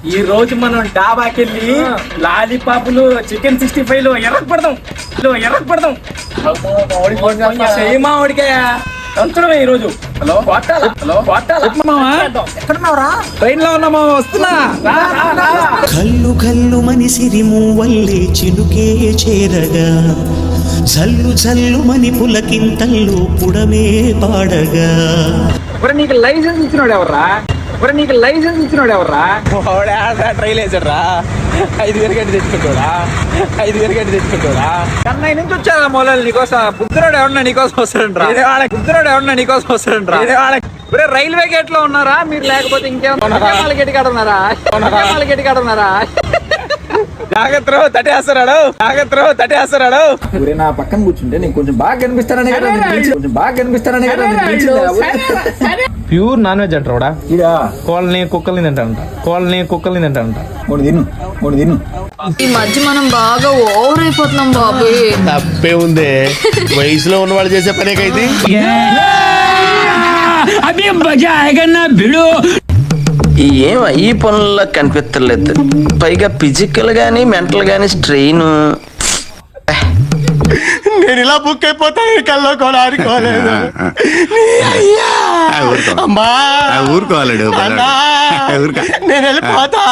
ఈ రోజు మనం డాబాకెళ్ళి లాలీపాపులు చికెన్ 65 ఎర్రపడదాం చేయమా వాడికాయ తంచడమే ఈ రోజు. హలో ఎక్కడున్నావురా? ట్రైన్ లో ఉన్నామా, వస్తున్నా. కల్లు కల్లు మని సిరిము వల్లే చిలుకే చేరగా, జల్లు జల్లు మని పులకింతల్లు పుడమే పాడగా. నీకు లైసెన్స్ ఇచ్చినోడు ఎవర్రా? ట్రైల్ వేసాడ్రా. 5,000 గంట తెచ్చుకుంటాడా కన్నయ్య నుంచి వచ్చారా మొలలు నీకోసం. బుద్ధురాడు ఎవరన్నా నీకోసం వస్తాడంట్రా. రైల్వే గేట్ లో ఉన్నారా మీరు? లేకపోతే ఇంకేమన్నా గేట్ కాడ ఉన్నారా? జాగ్రత్త తటేస్తాడు. నా పక్కన కూర్చుంటే నీకు కొంచెం బాగా కనిపిస్తారని కదా. ప్యూర్ నాన్ వెజ్ అంటారా? కోళ్ళని కుక్కల్ని తింటాడంట. మూడు తిను. ఈ మధ్య మనం బాగా ఓవర్ అయిపోతున్నాం బాబు. తప్పే ఉంది, వయసులో ఉన్న వాళ్ళు చేసే పనేకైతే. ఏం ఈ పనుల్లో కనిపించలేదు. పైగా ఫిజికల్ గానీ మెంటల్ గానీ స్ట్రెయిన్. నేను ఇలా బుక్ అయిపోతాను, కల్లో కూడా ఆడుకోలేదు. అమ్మా ఊరుకోవాలడు నేను వెళ్ళిపోతా.